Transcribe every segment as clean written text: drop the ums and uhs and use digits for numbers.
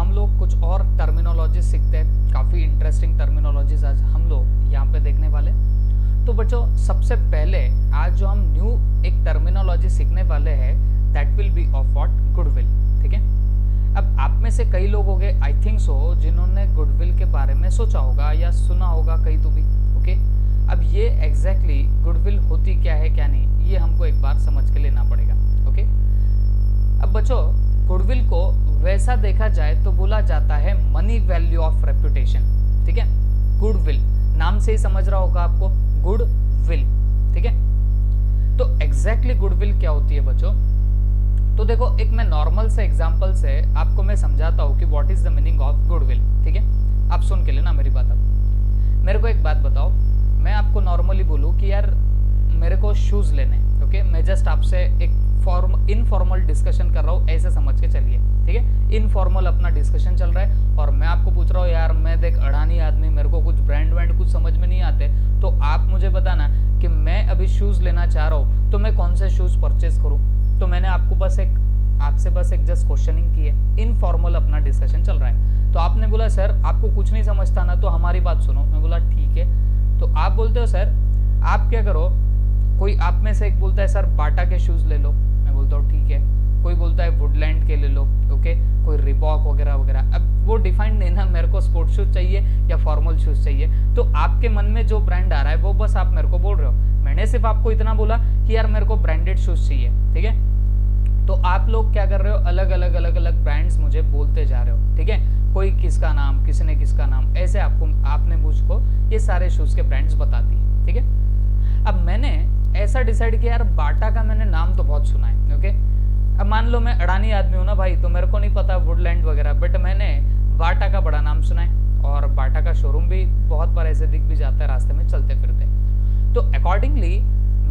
हम लोग कुछ और टर्मिनोलॉजी सीखते हैं। काफ़ी इंटरेस्टिंग टर्मिनोलॉजीज आज हम लोग यहाँ पे देखने वाले। तो बच्चों, सबसे पहले आज जो हम न्यू एक टर्मिनोलॉजी सीखने वाले हैं that will B of what, goodwill. ठीक है। अब आप में से कई लोग होंगे, आई थिंक सो, जिन्होंने गुडविल के बारे में सोचा होगा या सुना होगा कहीं तो भी। ओके, अब ये एग्जैक्टली गुडविल होती क्या है क्या नहीं, ये हमको एक बार समझ के लेना पड़ेगा। ओके, अब बच्चों, गुडविल को वैसा देखा जाए तो बोला जाता है मनी वैल्यू ऑफ रेपुटेशन। ठीक है, गुडविल नाम से ही समझ रहा होगा आपको, गुडविल। ठीक है, तो एग्जैक्टली गुडविल क्या होती है बच्चों? तो देखो, एक मैं नॉर्मल से एग्जांपल से आपको मैं समझाता हूँ कि what is the meaning of goodwill. ठीक है, आप सुन के लेना मेरी बात। अब मेरे को एक बात बताओ, मैं आपको नॉर्मली बोलूँ कि यार मेरे को शूज लेने, ओके, मैं जस्ट आपसे एक इनफॉर्मल डिस्कशन कर रहा हूँ, ऐसे समझ के चलिए। ठीक है, इनफॉर्मल अपना डिस्कशन चल रहा है और मैं आपको पूछ रहा हूँ, यार मैं देख अडानी आदमी, मेरे को कुछ ब्रांड वैंड कुछ समझ में नहीं आते, तो आप मुझे बताना कि मैं अभी शूज लेना चाह रहा हूँ तो मैं कौन से शूज परचेज करूँ। तो मैंने आपसे बस एक जस्ट क्वेश्चनिंग की है, इनफॉर्मल अपना डिस्कशन चल रहा है। तो आपने बोला सर आपको कुछ नहीं समझता ना, तो हमारी बात सुनो। मैं बोला ठीक है। तो आप बोलते हो सर आप क्या करो, कोई आप में से एक बोलता है सर बाटा के शूज ले लो, मैं बोलता हूँ ठीक है। कोई बोलता है वुडलैंड के ले लो, ओके, कोई रिबॉक वगैरह वगैरह। अब वो डिफाइंड नहीं ना, मेरे को स्पोर्ट शूज चाहिए या फॉर्मल शूज चाहिए। तो आपके मन में जो ब्रांड आ रहा है वो बस आप मेरे को बोल रहे हो। मैंने सिर्फ आपको इतना बोला कि यार मेरे को ब्रांडेड शूज चाहिए। ठीक है, तो आप लोग क्या कर रहे हो, अलग अलग ब्रांड्स मुझे बोलते जा रहे हो। ठीक है, कोई किसका नाम, किसी ने किसका नाम, ऐसे आपने मुझको ये सारे शूज के ब्रांड्स बता दिए। ठीक है, अब मैंने ऐसा डिसाइड किया यार बाटा का मैंने नाम तो बहुत सुना है। ओके, अब मान लो मैं अडानी आदमी हूँ ना भाई, तो मेरे को नहीं पता वुडलैंड वगैरह, बट मैंने बाटा का बड़ा नाम सुना है और बाटा का शोरूम भी बहुत बार ऐसे दिख भी जाता है रास्ते में चलते फिरते। तो अकॉर्डिंगली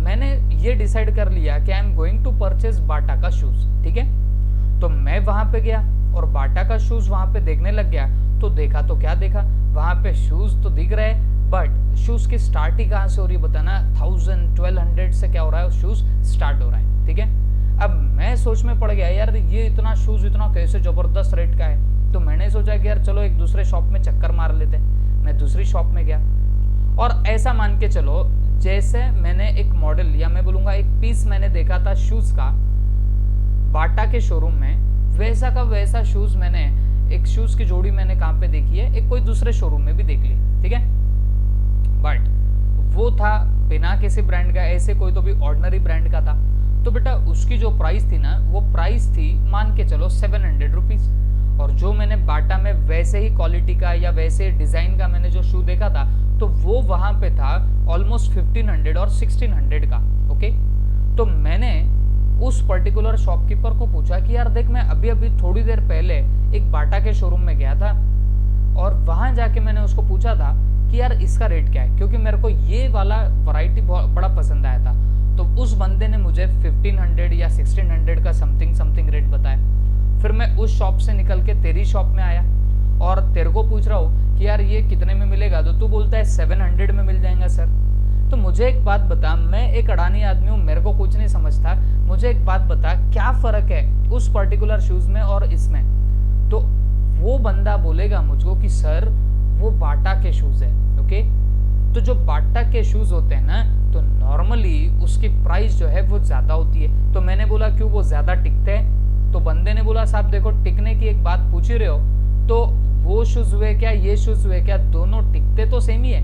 मैंने ये डिसाइड कर लिया कि I am going to purchase Bata का शूज। ठीक है, तो मैं वहां पे गया और बाटा का शूज वहां पे देखने लग गया। तो देखा तो क्या देखा, वहां पे शूज तो दिख रहे हैं, बट शूज की स्टार्ट ही कहाँ से हो रही है बताना, 1000-1200 से क्या हो रहा है, शूज स्टार्ट हो रहा है। ठीक है, अब मैं सोच में पड़ गया यार ये इतना शूज इतना कैसे जबरदस्त रेट का है। तो मैंने सोचा कि यार चलो एक दूसरे शॉप में चक्कर मार लेते। मैं दूसरी शॉप में गया और ऐसा मान के चलो जैसे मैंने एक मॉडल या मैं बोलूंगा एक पीस मैंने देखा था शूज का बाटा के शोरूम में, वैसा का वैसा शूज मैंने एक शूज की जोड़ी मैंने कहाँ पे देखी है, एक कोई दूसरे शोरूम में भी देख ली। ठीक है, बट वो था बिना किसी ब्रांड का, ऐसे कोई तो भी ऑर्डिनरी ब्रांड का था। तो बेटा उसकी जो प्राइस थी ना, वो प्राइस थी मान के चलो 700 रुपीज, और जो मैंने बाटा में वैसे ही क्वालिटी का या वैसे डिजाइन का मैंने जो शू देखा था तो वो वहां पे था ऑलमोस्ट 1500 और 1600 का। ओके, तो मैंने उस पर्टिकुलर शॉपकीपर को पूछा कि यार देख, मैं अभी अभी थोड़ी देर पहले एक बाटा के शोरूम में गया था और वहां जाके मैंने उसको पूछा था कि यार इसका रेट क्या है, क्योंकि मेरे को ये वाला वैरायटी बड़ा पसंद आया था। तो उस बंदे ने मुझे 1500 या 1600 का समथिंग रेट बताया। फिर मैं उस शॉप से निकल के तेरी शॉप में आया और तेरे को पूछ रहा हूँ कि यार ये कितने में मिलेगा, तो तू बोलता है 700 में मिल जाएगा सर। तो मुझे एक बात बता, मैं एक अडानी आदमी हूँ, मेरे को कुछ नहीं समझता, मुझे एक बात बता क्या फर्क है उस पर्टिकुलर शूज में और इसमें। तो वो बंदा बोलेगा मुझको कि सर वो बाटा के शूज है। ओके, तो जो बाटा के शूज होते हैं ना, तो नॉर्मली उसकी प्राइस जो है वो ज्यादा होती है। तो मैंने बोला क्यों, वो ज्यादा टिकते हैं? तो बंदे ने बोला साहब देखो, टिकने की एक बात पूछ ही रहे हो, तो वो शूज हुए क्या ये शूज हुए क्या, दोनों टिकते तो सेम ही है।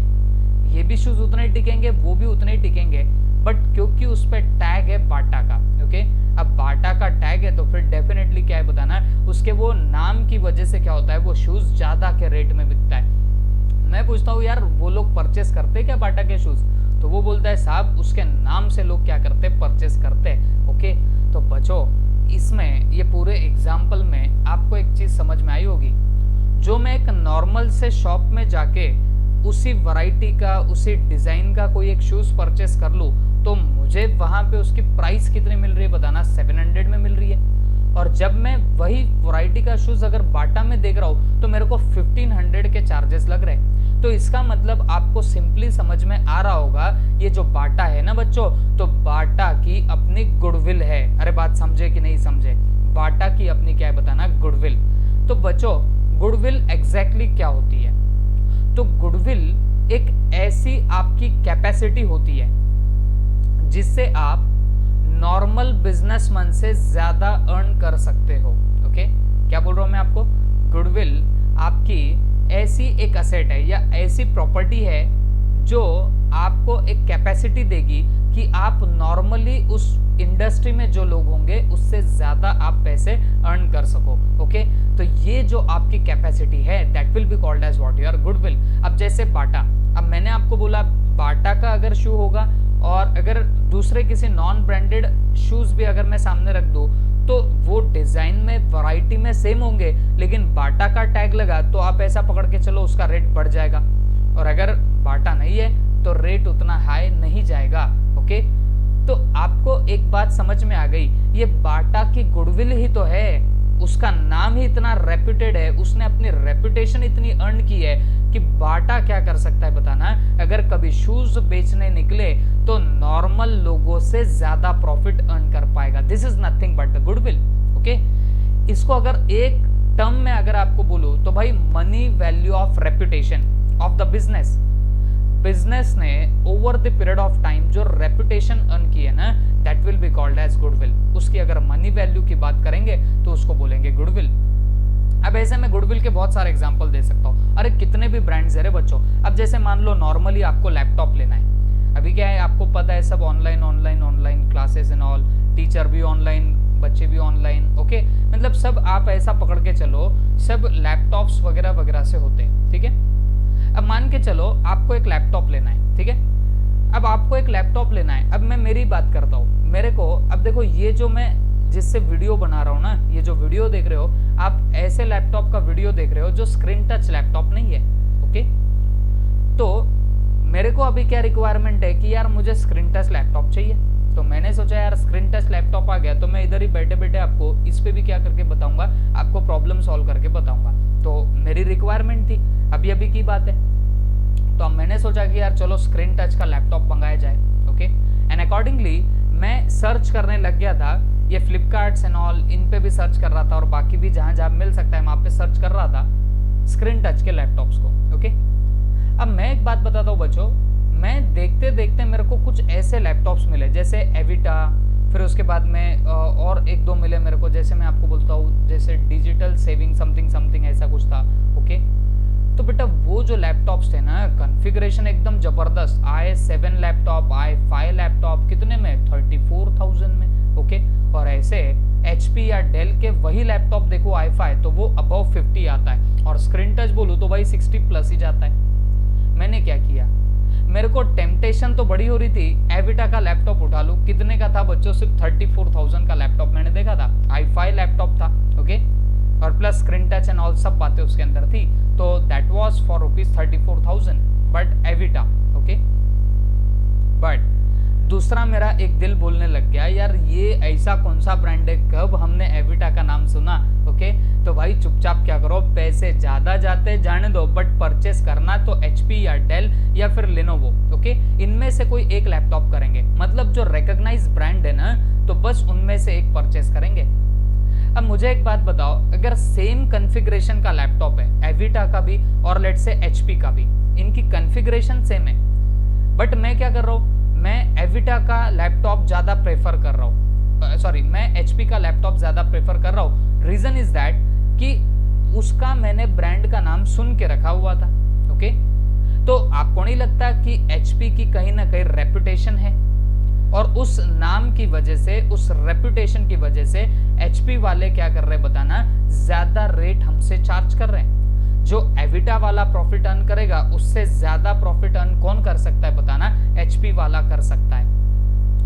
ये भी शूज उतने ही टिकेंगे, वो भी उतने ही टिकेंगे, बट क्योंकि उस पर टैग है बाटा का। ओके, अब बाटा का टैग है तो फिर डेफिनेटली क्या है बताना, उसके वो नाम की वजह से क्या होता है, वो शूज ज्यादा के रेट में बिकता है। मैं पूछता हूँ यार वो लोग परचेस करते क्या बाटा के शूज, तो वो बोलता है साहब उसके नाम से लोग क्या करते, परचेस करते। ओके, तो बच्चों इसमें ये पूरे एग्जाम्पल में आपको एक चीज समझ में आई होगी, जो मैं एक नॉर्मल से शॉप में जाके उसी वैरायटी का उसी डिजाइन का कोई एक शूज परचेस कर लूं, तो मुझे वहां पे उसकी प्राइस कितनी मिल रही है बताना, 700 में मिल रही है। और जब मैं वही वैरायटी का शूज अगर बाटा में देख रहा हूं तो मेरे को 1500 के चार्जेस लग रहे हैं। तो इसका मतलब आपको सिंपली समझ में आ रहा होगा, ये जो बाटा है ना बच्चों, तो बाटा की अपनी गुडविल है। अरे बात समझे कि नहीं समझे, बाटा की अपनी क्या है बताना, गुडविल। तो बच्चों गुडविल एग्जैक्टली क्या होती है? तो गुडविल एक ऐसी आपकी कैपेसिटी होती है जिससे आप नॉर्मल बिजनेसमैन से ज्यादा अर्न कर सकते हो। ओके, क्या बोल रहा हूं मैं आपको? गुडविल आपकी ऐसी एक असेट है या ऐसी प्रॉपर्टी है जो आपको एक कैपेसिटी देगी कि आप नॉर्मली उस इंडस्ट्री में जो लोग होंगे उससे ज्यादा आप पैसे अर्न कर सको। ओके, तो ये जो आपकी कैपेसिटी है that will be called as what? Your goodwill. अब जैसे बाटा, अब मैंने आपको बोला बाटा का अगर शू होगा और अगर दूसरे किसी नॉन ब्रांडेड शूज भी अगर मैं सामने रख दूं तो वो डिजाइन में वैरायटी में सेम होंगे, लेकिन बाटा का टैग लगा तो आप ऐसा पकड़ के चलो उसका रेट बढ़ जाएगा, और अगर बाटा नहीं है तो रेट उतना हाई नहीं जाएगा। ओके, तो आपको एक बात समझ में आ गई, ये बाटा की गुडविल ही तो है, उसका नाम ही इतना रेप्यूटेड है, उसने अपनी रेपुटेशन इतनी अर्न की है कि बाटा क्या कर सकता है बताना? अगर कभी शूज बेचने निकले तो नॉर्मल लोगों से ज्यादा प्रॉफिट अर्न कर पाएगा। This is nothing but the goodwill. Okay, इसको अगर एक टर्म में अगर आपको बोलो तो भाई money value of reputation of the business. Business ने over the period of time जो रेपुटेशन अर्न की है ना, that will be called as goodwill. उसकी अगर मनी वैल्यू की बात करेंगे तो उसको बोलेंगे गुडविल। अब ऐसे में गुडविल के बहुत सारे एग्जांपल दे सकता हूँ। अरे कितने भी ब्रांड्स है रे बच्चों। अब जैसे मान लो नॉर्मली आपको लैपटॉप लेना है, अभी क्या है आपको पता है सब online classes and all, teacher भी ऑनलाइन, बच्चे भी ऑनलाइन। ओके, मतलब सब आप ऐसा पकड़ के चलो सब लैपटॉप्स वगैरह वगैरह से होते हैं। ठीक है, अब मान के चलो आपको एक लैपटॉप लेना है। ठीक है, अब आपको एक लैपटॉप लेना है। अब मैं मेरी बात करता हूँ, मेरे को अब देखो ये जो मैं जिससे वीडियो बना रहा हूँ ना, ये जो वीडियो देख रहे हो आप ऐसे लैपटॉप का वीडियो देख रहे हो जो स्क्रीन टच लैपटॉप नहीं है। ओके, तो मेरे को अभी क्या रिक्वायरमेंट है कि यार मुझे स्क्रीन टच लैपटॉप चाहिए, तो मैंने सोचा यार स्क्रीन टच लैपटॉप आ गया तो मैं इधर ही बैठे बैठे आपको इस पे भी क्या करके बताऊंगा, आपको प्रॉब्लम सॉल्व करके बताऊंगा। तो मेरी रिक्वायरमेंट थी, अभी अभी की बात है, तो अब मैंने सोचा कि यार चलो स्क्रीन टच का लैपटॉप मंगाया जाए। ओके, एंड अकॉर्डिंगली मैं सर्च करने लग गया था, ये फ्लिपकार्ट्स एंड ऑल इन पे भी सर्च कर रहा था और बाकी भी जहां जहां मिल सकता है वहां पे सर्च कर रहा था स्क्रीन टच के लैपटॉप्स को। ओके, अब मैं एक बात बताता हूँ बच्चों, मैं देखते देखते मेरे को कुछ ऐसे लैपटॉप्स मिले जैसे एविटा, फिर उसके बाद में और एक दो मिले मेरे को, जैसे मैं आपको बोलता हूँ जैसे डिजिटल सेविंग समथिंग समथिंग ऐसा कुछ था। ओके, तो बेटा वो जो लैपटॉप्स थे ना कॉन्फ़िगरेशन एकदम जबरदस्त, i7 लैपटॉप, i5 लैपटॉप कितने में 34,000 में। ओके, और ऐसे HP या डेल के वही लैपटॉप देखो i5 तो वो अबव 50 आता है, और स्क्रीन टच बोलूँ तो भाई 60 प्लस ही जाता है। मैंने क्या किया, मेरे को टेम्पटेशन तो बड़ी हो रही थी एविटा का लैपटॉप उठा लूं, कितने का था बच्चों, सिर्फ 34,000 का लैपटॉप मैंने देखा था, i5 लैपटॉप था। ओके, और plus screen touch and all सब बातें उसके अंदर थी, तो that was for ₹34,000 but Avita. Okay, but दूसरा मेरा एक दिल बोलने लग गया यार ये ऐसा कौन सा ब्रांड है, कब हमने एविटा का नाम सुना। ओके, तो भाई चुपचाप क्या करो, पैसे ज्यादा जाते जाने दो, बट परचेस करना तो HP या डेल या फिर लेनोवो। ओके, इनमें से कोई एक लैपटॉप करेंगे, मतलब जो रिकॉग्नाइज्ड ब्रांड है ना तो बस उनमें से एक परचेस करेंगे। अब मुझे एक बात बताओ, अगर सेम कॉन्फ़िगरेशन का लैपटॉप है एविटा का भी और लेट्स से HP का भी, इनकी कॉन्फ़िगरेशन सेम है, बट मैं क्या कर रहा हूँ, मैं एविटा का लैपटॉप ज्यादा प्रेफर कर रहा हूँ, सॉरी मैं HP का लैपटॉप ज्यादा प्रेफर कर रहा हूँ। रीजन इज दैट कि उसका मैंने ब्रांड का नाम सुन के रखा हुआ था। ओके, तो आपको नहीं लगता कि HP की कहीं ना कहीं रेपुटेशन है, और उस नाम की वजह से, उस रेपुटेशन की वजह से HP वाले क्या कर रहे हैं बताना, ज्यादा रेट हमसे चार्ज कर रहे हैं। जो एविटा वाला प्रॉफिट अर्न करेगा उससे ज्यादा प्रॉफिट अर्न कौन कर सकता है बताना, HP वाला कर सकता है।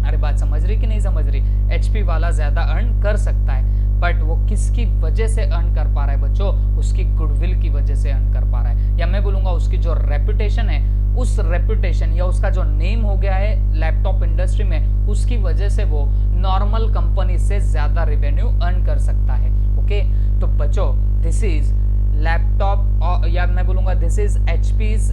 अरे बात समझ रही कि नहीं समझ रही, HP वाला ज्यादा अर्न कर सकता है, बट वो किसकी वजह से अर्न कर पा रहा है बच्चों, उसकी गुडविल की वजह से अर्न कर पा रहा है, या मैं बोलूंगा उसकी जो रेपुटेशन है, उस रेपुटेशन या उसका जो नेम हो गया है लैपटॉप इंडस्ट्री में, उसकी वजह से वो नॉर्मल कंपनी से ज्यादा रेवेन्यू अर्न कर सकता है। ओके, तो बच्चों दिस इज लैपटॉप, या मैं बोलूंगा दिस इज HP's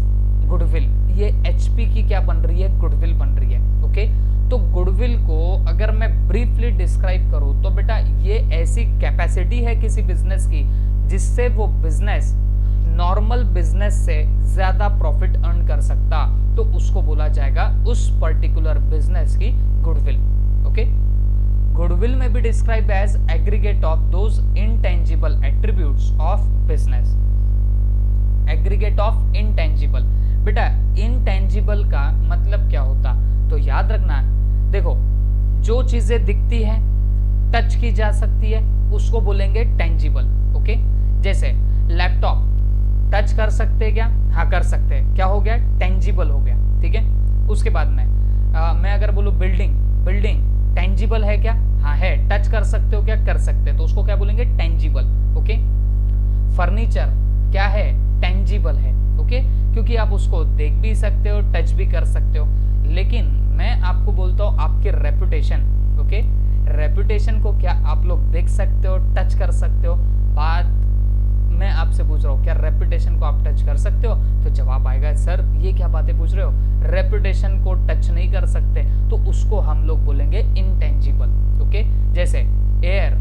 गुडविल। ये HP की क्या बन रही है, गुडविल बन रही है। ओके, तो गुडविल को अगर मैं ब्रीफली डिस्क्राइब करूं तो बेटा ये ऐसी कैपेसिटी है किसी बिजनेस की जिससे वो बिजनेस नॉर्मल बिजनेस से ज्यादा प्रॉफिट अर्न कर सकता, तो उसको बोला जाएगा उस पर्टिकुलर बिजनेस की गुडविल। ओके, गुडविल में भी describe as aggregate of those intangible attributes of business. Aggregate of intangible, बेटा इनटेंजिबल का मतलब क्या होता, तो याद रखना, देखो जो चीजें दिखती हैं, टच की जा सकती है, उसको बोलेंगे टेंजिबल। ओके, जैसे लैपटॉप टच कर सकते हैं क्या, हाँ कर सकते हैं, क्या हो गया, टेंजिबल हो गया। ठीक है, उसके बाद में मैं अगर बोलूं बिल्डिंग, बिल्डिंग टेंजिबल है क्या, हाँ है, टच कर सकते हो क्या, कर सकते हैं, तो उसको क्या बोलेंगे, टेंजिबल। ओके, फर्नीचर क्या है, टेंजिबल है। ओके, क्योंकि आप उसको देख भी सकते हो, टच भी कर सकते हो। लेकिन मैं आपको बोलता हूँ आपकी रेपुटेशन, ओके, रेपुटेशन को क्या आप लोग देख सकते हो, टच कर सकते हो? बात मैं आपसे पूछ रहा हूँ, क्या रेपुटेशन को आप टच कर सकते हो? तो जवाब आएगा सर ये क्या बातें पूछ रहे हो, रेपुटेशन को टच नहीं कर सकते, तो उसको हम लोग बोलेंगे इनटेंजिबल। ओके, जैसे एयर,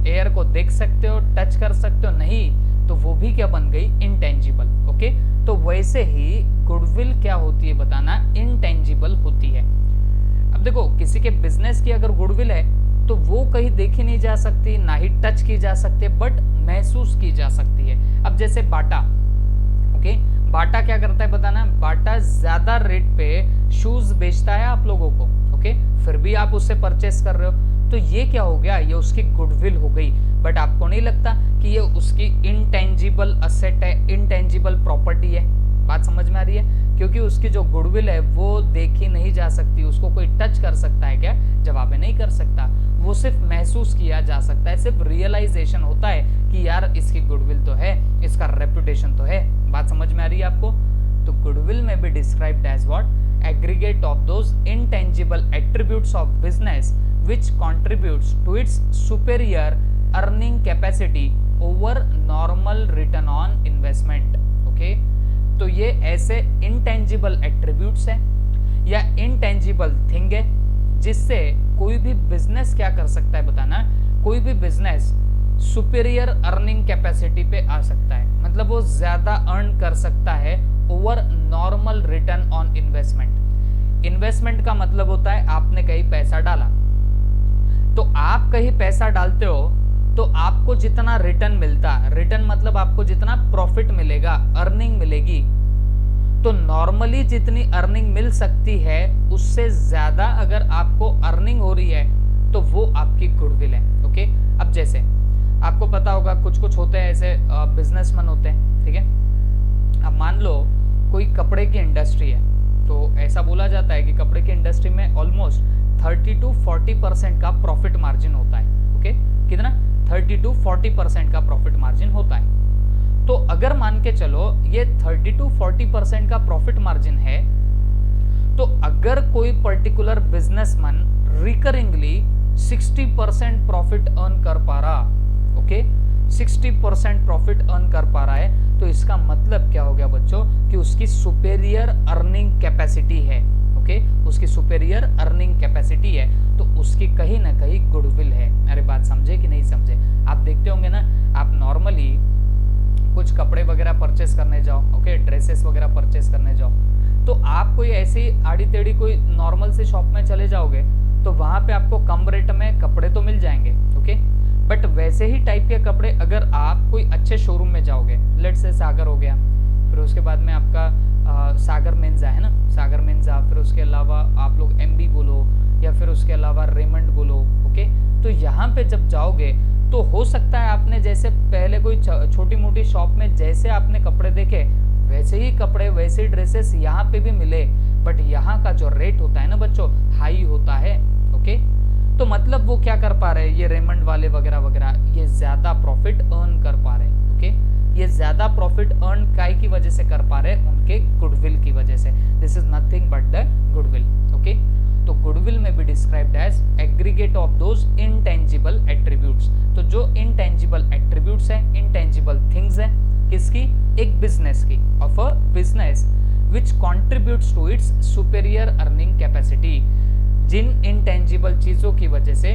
एयर को देख सकते हो, टच कर सकते हो, नहीं, तो वो भी क्या बन गई, इनटेंजिबल। ओके, तो वैसे ही गुडविल क्या होती है बताना, इनटेंजिबल होती है। अब देखो किसी के बिजनेस की अगर गुडविल है तो वो कहीं देखी नहीं जा सकती, ना ही टच की जा सकती, बट महसूस की जा सकती है। अब जैसे बाटा, ओके, बाटा क्या करता है बताना, बाटा ज्यादा रेट पे शूज बेचता है आप लोगों को, ओके, फिर भी आप उससे परचेस कर रहे हो, तो ये क्या हो गया, ये उसकी गुडविल हो गई। बट आपको नहीं लगता कि ये उसकी इनटेंजिबल असेट है, इनटेंजिबल प्रॉपर्टी है? बात समझ में आ रही है? क्योंकि उसकी जो गुडविल है वो देखी नहीं जा सकती, उसको कोई टच कर सकता है क्या, जवाब है नहीं कर सकता, वो सिर्फ महसूस किया जा सकता है, सिर्फ रियलाइजेशन होता है कि यार इसकी गुडविल तो है, इसका रेपुटेशन तो है। बात समझ में आ रही है आपको? तो गुडविल में भी described as what, aggregate of those intangible attributes of business which contributes to its superior earning capacity over normal return on investment। Okay, तो ये ऐसे intangible attributes है या intangible thing है जिससे कोई भी बिजनेस क्या कर सकता है बताना, कोई भी बिजनेस सुपीरियर अर्निंग कैपेसिटी पे आ सकता है, मतलब वो ज्यादा अर्न कर सकता है over normal return on investment. Investment का मतलब होता है आपने कहीं पैसा डाला, तो आप कहीं पैसा डालते हो तो आपको जितना रिटर्न मिलता, रिटर्न मतलब आपको जितना प्रॉफिट मिलेगा, अर्निंग मिलेगी, तो नॉर्मली जितनी अर्निंग मिल सकती है उससे ज्यादा अगर आपको अर्निंग हो रही है तो वो आपकी गुडविल है। ओके, अब जैसे आपको पता होगा कुछ कुछ होते हैं ऐसे बिजनेसमैन होते हैं, ठीक है, अब मान लो कोई कपड़े की इंडस्ट्री है, तो ऐसा बोला जाता है कि कपड़े की इंडस्ट्री में ऑलमोस्ट 30 to 40% का प्रॉफिट मार्जिन होता है। ओके, कितना, 30 to 40% का प्रॉफिट मार्जिन होता है। तो अगर मान के चलो ये 30 to 40% का प्रॉफिट मार्जिन है, तो अगर कोई पर्टिकुलर बिजनेसमैन रिकरिंगली 60% प्रॉफिट अर्न कर पा रहा, ओके, 60% प्रॉफिट अर्न कर पा रहा है, तो इसका मतलब क्या हो गया बच्चों, कि उसकी सुपेरियर अर्निंग कैपेसिटी है। ओके, उसकी सुपेरियर अर्निंग कैपेसिटी है, तो उसकी कहीं ना कहीं गुडविल है। अरे बात समझे कि नहीं समझे? आप देखते होंगे ना, आप नॉर्मली कुछ कपड़े वगैरह परचेस करने जाओ, ओके, ड्रेसेस वगैरह परचेस करने जाओ, तो आप कोई ऐसी आड़ी टेढ़ी कोई नॉर्मल से शॉप में चले जाओगे तो वहां पे आपको कम रेट में कपड़े तो मिल जाएंगे, ओके, बट वैसे ही टाइप के कपड़े अगर आप कोई अच्छे शोरूम में जाओगे, लेट्स से सागर हो गया, फिर उसके बाद में आपका सागर मेंजा है ना, सागर मेंजा, फिर उसके अलावा आप लोग एमबी बोलो या फिर उसके अलावा रेमंड बोलो, ओके, तो यहाँ पे जब जाओगे तो हो सकता है आपने जैसे पहले कोई छोटी मोटी शॉप में जैसे आपने कपड़े देखे वैसे ही कपड़े, वैसे ही ड्रेसेस यहाँ पे भी मिले, बट यहाँ का जो रेट होता है ना बच्चों, हाई होता है। ओके, तो मतलब वो क्या कर पा रहे हैं, ये रेमंड वाले वगैरह वगैरह, ये ज्यादा प्रॉफिट अर्न कर पा रहे हैं। ओके, ये ज्यादा प्रॉफिट अर्न काय की वजह से कर पा रहे हैं, उनके गुडविल की वजह से। This is nothing but the goodwill. Okay, तो गुडविल में भी described as aggregate of those intangible attributes. तो जो इनटेंजिबल एट्रीब्यूट्स है, इनटेंजिबल थिंग्स है, किसकी, एक बिजनेस की, of a business which contributes to its superior earning capacity, जिन इंटेंजिबल चीजों की वजह से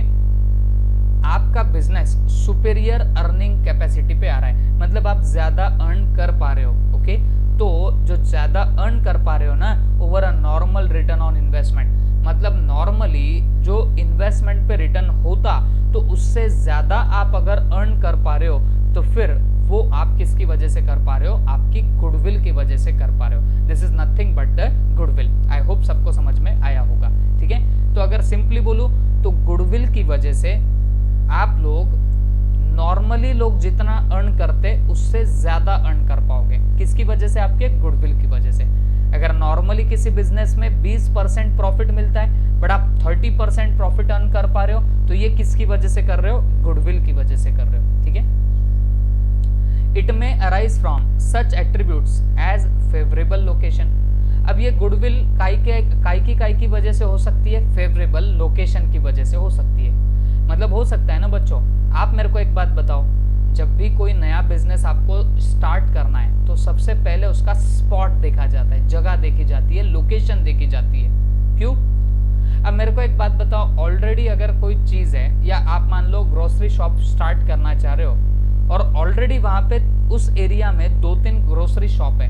आपका बिजनेस सुपीरियर अर्निंग कैपेसिटी पे आ रहा है, मतलब आप ज्यादा अर्न कर पा रहे हो। ओके, तो जो ज्यादा अर्न कर पा रहे हो ना, over a normal return on investment, मतलब नॉर्मली जो इन्वेस्टमेंट पे रिटर्न होता तो उससे ज्यादा आप अगर अर्न कर पा रहे हो तो फिर वो आप किसकी वजह से कर पा रहे हो, आपकी गुडविल की वजह से कर पा रहे हो। This is nothing but the goodwill. I hope सबको समझ में आया होगा। ठीक है, तो अगर सिंपली बोलूं तो गुडविल की वजह से आप लोग नॉर्मली लोग जितना अर्न करते उससे ज्यादा अर्न कर पाओगे। किसकी वजह से? आपके गुडविल की वजह से। अगर नॉर्मली किसी बिजनेस में 20% प्रॉफिट मिलता है बट आप 30% प्रॉफिट अर्न कर पा रहे हो, तो ये किसकी वजह से कर रहे हो? गुडविल की वजह से कर रहे हो। ठीक है, it may arise from such attributes as favourable location. अब ये गुडविल काय की वजह से हो सकती है? फेवरेबल लोकेशन की वजह से हो सकती है। मतलब हो सकता है ना बच्चों, आप मेरे को एक बात बताओ, जब भी कोई नया बिजनेस आपको स्टार्ट करना है तो सबसे पहले उसका स्पॉट देखा जाता है, जगह देखी जाती है, लोकेशन देखी जाती है। क्यों? अब मेरे को एक बात बताओ, ऑलरेडी अगर कोई चीज है, या आप मान लो ग्रोसरी शॉप स्टार्ट करना चाह रहे हो और ऑलरेडी वहां पे उस एरिया में 2-3 ग्रोसरी शॉप है,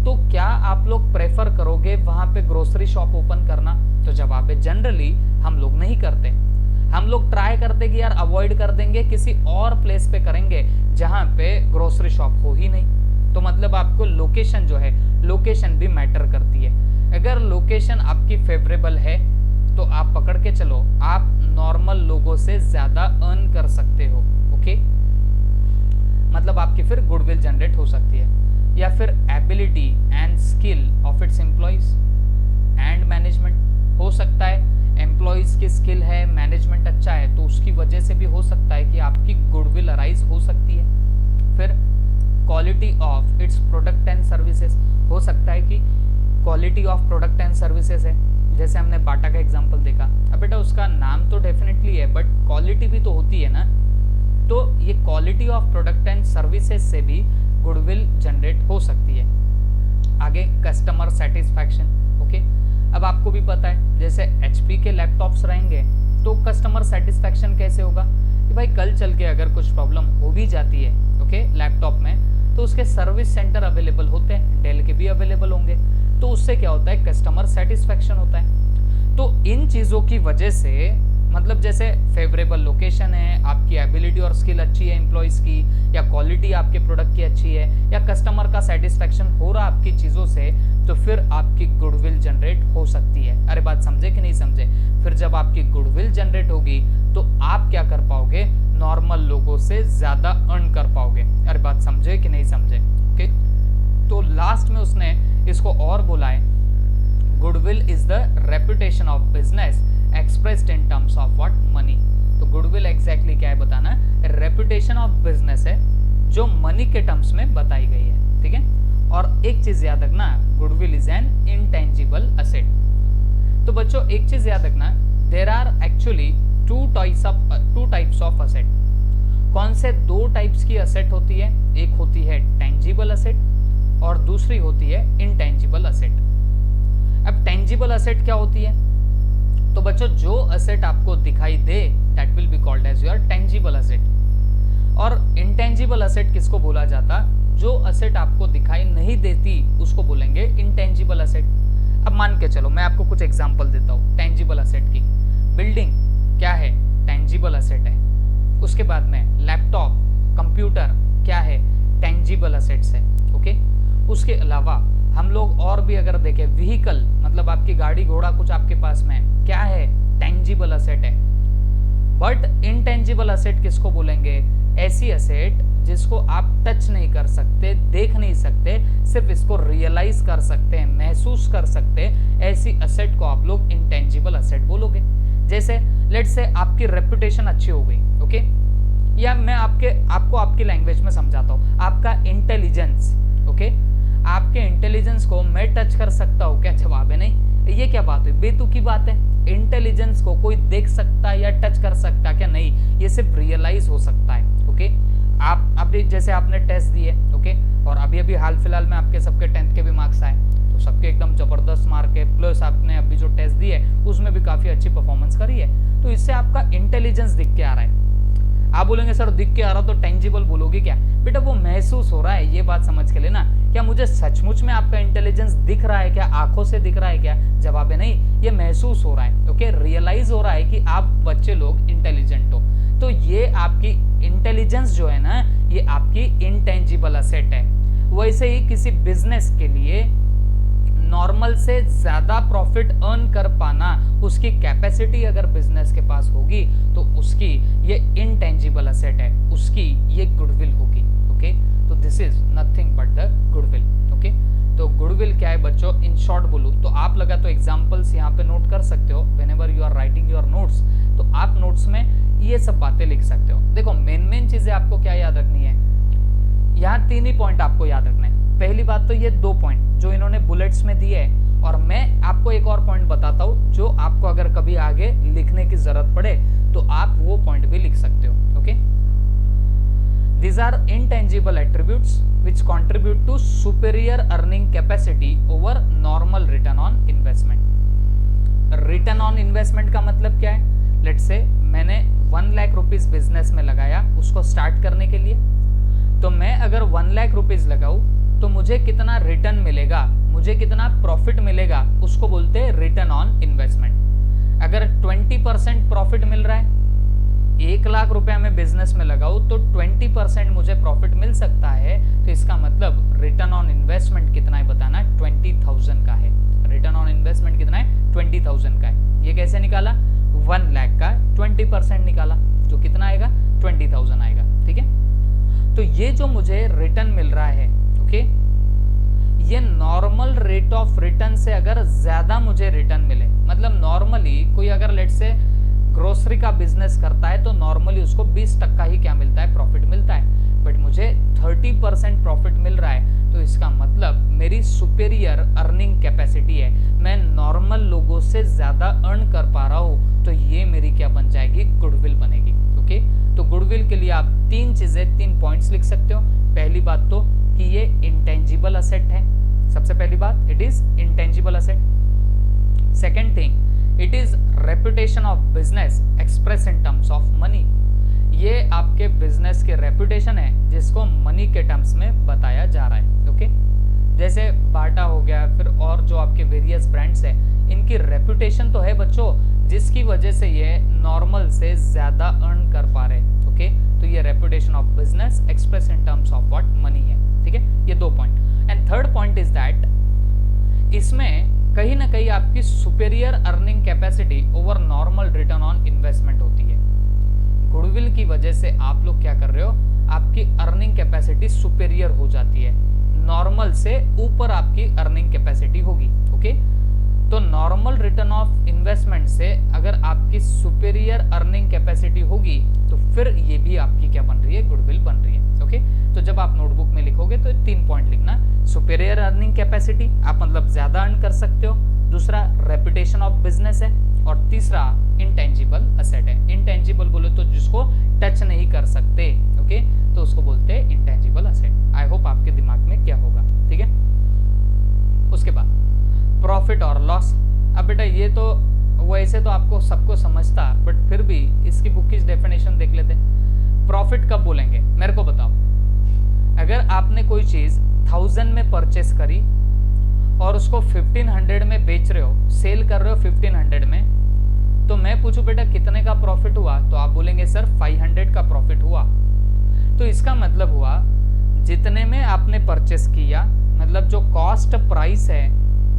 तो क्या आप लोग प्रेफर करोगे वहां पे ग्रोसरी शॉप ओपन करना? तो जवाब है जनरली हम लोग नहीं करते। हम लोग ट्राई करते कि यार अवॉइड कर देंगे, किसी और प्लेस पे करेंगे जहां पे ग्रोसरी शॉप हो ही नहीं। तो मतलब आपको लोकेशन जो है, लोकेशन भी मैटर करती है। अगर लोकेशन आपकी फेवरेबल है तो आप पकड़ के चलो, आप नॉर्मल लोगों से ज्यादा अर्न कर सकते हो। ओके, मतलब आपकी फिर गुडविल जनरेट हो सकती है। या फिर ability and skill of its employees and management, हो सकता है एम्प्लॉइज की स्किल है, मैनेजमेंट अच्छा है, तो उसकी वजह से भी हो सकता है कि आपकी गुडविल अराइज हो सकती है। फिर quality of its product and services, हो सकता है कि quality of product and services है, जैसे हमने बाटा का एग्जांपल देखा। अब बेटा उसका नाम तो डेफिनेटली है बट क्वालिटी भी तो होती है ना, तो ये quality of product and services से भी गुडविल जनरेट हो सकती है। आगे कस्टमर सेटिस्फैक्शन। ओके, अब आपको भी पता है जैसे HP के लैपटॉप्स रहेंगे तो कस्टमर सेटिस्फैक्शन कैसे होगा कि भाई कल चल के अगर कुछ प्रॉब्लम हो भी जाती है ओके लैपटॉप में, तो उसके सर्विस सेंटर अवेलेबल होते हैं, डेल के भी अवेलेबल होंगे, तो उससे क्या होता है? कस्टमर सेटिस्फैक्शन होता है। तो इन चीज़ों की वजह से, मतलब जैसे फेवरेबल लोकेशन है, आपकी एबिलिटी और स्किल अच्छी है एम्प्लॉइज की, या क्वालिटी आपके प्रोडक्ट की अच्छी है, या कस्टमर का सेटिस्फैक्शन हो रहा आपकी चीज़ों से, तो फिर आपकी गुडविल जनरेट हो सकती है। अरे बात समझे कि नहीं समझे? फिर जब आपकी गुडविल जनरेट होगी तो आप क्या कर पाओगे? नॉर्मल लोगों से ज़्यादा अर्न कर पाओगे। अरे बात समझे कि नहीं समझे? ओके, तो लास्ट में उसने इसको और बोला है, goodwill is the reputation of business expressed in terms of what? Money. तो गुडविल एग्जैक्टली क्या है बताना? रेपुटेशन ऑफ बिजनेस है जो मनी के टर्म्स में बताई गई है। ठीक है, और एक चीज याद रखना, goodwill is an intangible asset. तो बच्चों एक चीज याद रखना, there are actually two types of asset. कौन से? 2 टाइप्स की असेट होती है, एक होती है टेंजिबल असेट और दूसरी होती है इंटेंजिबल असेट। अब टेंजिबल असेट क्या होती है? तो बच्चों जो असेट आपको दिखाई दे that will be called as your tangible asset. और इंटेंजिबल असेट किसको बोला जाता? जो असेट आपको दिखाई नहीं देती उसको बोलेंगे इंटेंजिबल असेट। अब मान के चलो मैं आपको कुछ एग्जांपल देता हूँ टेंजिबल असेट की। बिल्डिंग क्या है? टेंजिबल असेट है। उसके बाद में लैपटॉप, कंप्यूटर क्या है? टेंजिबल असेट्स है। ओके, उसके अलावा हम लोग और भी अगर देखें, व्हीकल मतलब आपकी गाड़ी घोड़ा कुछ आपके पास में है, क्या है? टेंजिबल असेट है। बट इनटेंजिबल असेट किसको बोलेंगे? ऐसी असेट जिसको आप टच नहीं कर सकते, देख नहीं सकते, सिर्फ इसको रियलाइज कर सकते हैं, महसूस कर सकते हैं, ऐसी असेट को आप लोग इंटेंजिबल असेट बोलोगे। जैसे लेट्स से आपकी रेपुटेशन अच्छी हो गई, ओके, या मैं आपको आपकी लैंग्वेज में समझाता हूँ, आपका इंटेलिजेंस, ओके, आपके इंटेलिजेंस को मैं टच कर सकता हूँ क्या? जवाब है नहीं। ये क्या बात हुई? बेतुकी बात है। इंटेलिजेंस को कोई देख सकता या टच कर सकता क्या? नहीं, ये सिर्फ रियलाइज हो सकता है। ओके, आप अभी जैसे आपने टेस्ट दिए, ओके, और अभी हाल फिलहाल में आपके सबके 10th के भी मार्क्स आए, तो सबके एकदम जबरदस्त मार्क है, प्लस आपने अभी जो टेस्ट दी है उसमें भी काफी अच्छी परफॉर्मेंस करी है, तो इससे आपका इंटेलिजेंस दिख के आ रहा है। आप बोलेंगे सर दिख के आ रहा तो टेंजिबल बोलोगे क्या? बेटा वो महसूस हो रहा है, ये बात समझ के लेना। क्या मुझे सचमुच में आपका इंटेलिजेंस दिख रहा है क्या, आंखों से दिख रहा है क्या? जवाब है नहीं, ये महसूस हो रहा है। ओके, रियलाइज हो रहा है कि आप बच्चे लोग इंटेलिजेंट हो। तो ये आपकी इंटेलिजेंस जो है ना, ये आपकी इंटेंजिबल असेट है। वैसे ही किसी बिजनेस के लिए नॉर्मल से ज्यादा प्रॉफिट अर्न कर पाना, उसकी कैपेसिटी अगर बिजनेस के पास होगी तो उसकी ये इंटेंजिबल असेट है, उसकी ये गुडविल होगी। ओके, तो this is nothing but the goodwill. Okay, तो गुडविल क्या है बच्चों, इन शॉर्ट बोलूं तो आप लगा तो एग्जांपल्स यहाँ पे नोट कर सकते हो। Whenever you are writing your notes, तो आप नोट्स में ये सब बातें लिख सकते हो। देखो मेन चीजें आपको क्या याद रखनी है, यहाँ 3 ही पॉइंट आपको याद रखना है। पहली बात तो ये 2 पॉइंट जो इन्होंने बुलेट्स में दिए है, और मैं आपको एक और पॉइंट बताता हूँ जो आपको अगर कभी आगे लिखने की जरूरत पड़े तो आप वो पॉइंट भी लिख सकते हो। Okay, these are intangible attributes which contribute to superior earning capacity over normal return on investment. Return on investment का मतलब क्या है? लेट्स से मैंने 1 लाख रुपीज बिजनेस में लगाया उसको स्टार्ट करने के लिए, तो मैं अगर 1 लाख रुपीज लगाऊं तो मुझे कितना रिटर्न मिलेगा, मुझे कितना प्रॉफिट मिलेगा, उसको बोलते हैं रिटर्न ऑन इन्वेस्टमेंट। अगर 20% प्रॉफिट मिल रहा है, 1 लाख रुपया मैं बिजनेस में लगाऊं तो 20% मुझे प्रॉफिट मिल सकता है, तो इसका मतलब रिटर्न ऑन इन्वेस्टमेंट कितना है बताना, 20,000 का है। रिटर्न ऑन इन्वेस्टमेंट कितना है, 20,000 का है। ये कैसे निकाला, 1 लाख का 20% निकाला, जो कितना आएगा, 20,000 आएगा। ठीक है, तो ये जो मुझे रिटर्न मिल रहा है, ओके, ये नॉर्मल रेट ऑफ रिटर्न से अगर ज्यादा मुझे रिटर्न मिले, मतलब नॉर्मली कोई अगर लेट से ग्रोसरी का बिजनेस करता है तो नॉर्मली उसको 20% ही क्या मिलता है, प्रॉफिट मिलता है, बट मुझे 30% प्रॉफिट मिल रहा है, तो इसका मतलब मेरी सुपेरियर अर्निंग कैपेसिटी है, मैं नॉर्मल लोगों से ज्यादा अर्न कर पा रहा हूं, तो ये मेरी क्या बन जाएगी, गुडविल बनेगी। ओके, तो गुडविल के लिए आप 3 चीजें, 3 पॉइंट्स लिख सकते हो। पहली बात तो कि ये इंटेंजिबल असेट है, सबसे पहली बात, it is intangible asset. Second thing, it is reputation of business express in terms of money. ये आपके बिजनेस के रेपुटेशन है जिसको मनी के टर्म्स में बताया जा रहा है। ओके, जैसे बाटा हो गया, फिर और जो आपके वेरियस ब्रांड्स है, इनकी रेपुटेशन तो है बच्चों, जिसकी वजह से ये नॉर्मल से ज्यादा अर्न कर पा रहे। ओके, तो ये reputation of business express in terms of what, money है। ठीक है, ये 2 point. And third point is that इसमें कहीं ना कहीं आपकी superior earning capacity over normal return on investment होती है। गुडविल की वजह से आप लोग क्या कर रहे हो, आपकी अर्निंग कैपेसिटी सुपेरियर हो जाती है, नॉर्मल से ऊपर आपकी अर्निंग कैपेसिटी होगी। ओके, तो नॉर्मल रिटर्न ऑफ इन्वेस्टमेंट से अगर आपकी सुपेरियर अर्निंग कैपेसिटी होगी तो फिर ये भी आपकी क्या बन रही है, गुडविल बन रही है। ओके, तो जब आप नोटबुक में लिखोगे तो 3 पॉइंट लिखना, सुपेरियर अर्निंग कैपेसिटी, आप मतलब ज्यादा अर्न कर सकते हो, दूसरा रेपुटेशन ऑफ बिजनेस है, और तीसरा इंटेंजिबल असेट है। इंटेंजिबल बोले तो जिसको टच नहीं कर सकते, ओके, तो उसको बोलते हैं इंटेंजिबल असेट। आई होप आपके दिमाग में क्या होगा। ठीक है, उसके बाद प्रॉफिट और लॉस। अब बेटा ये तो वैसे तो आपको सबको समझता, बट फिर भी इसकी बुक की डेफिनेशन देख लेते। प्रॉफिट कब बोलेंगे मेरे को बताओ। अगर आपने कोई चीज 1000 में परचेस करी और उसको 1500 में बेच रहे हो, सेल कर रहे हो 1500 में, तो मैं पूछूं बेटा कितने का प्रॉफिट हुआ, तो आप बोलेंगे सर 500 का प्रॉफिट हुआ। तो इसका मतलब हुआ जितने में आपने परचेस किया, मतलब जो कॉस्ट प्राइस है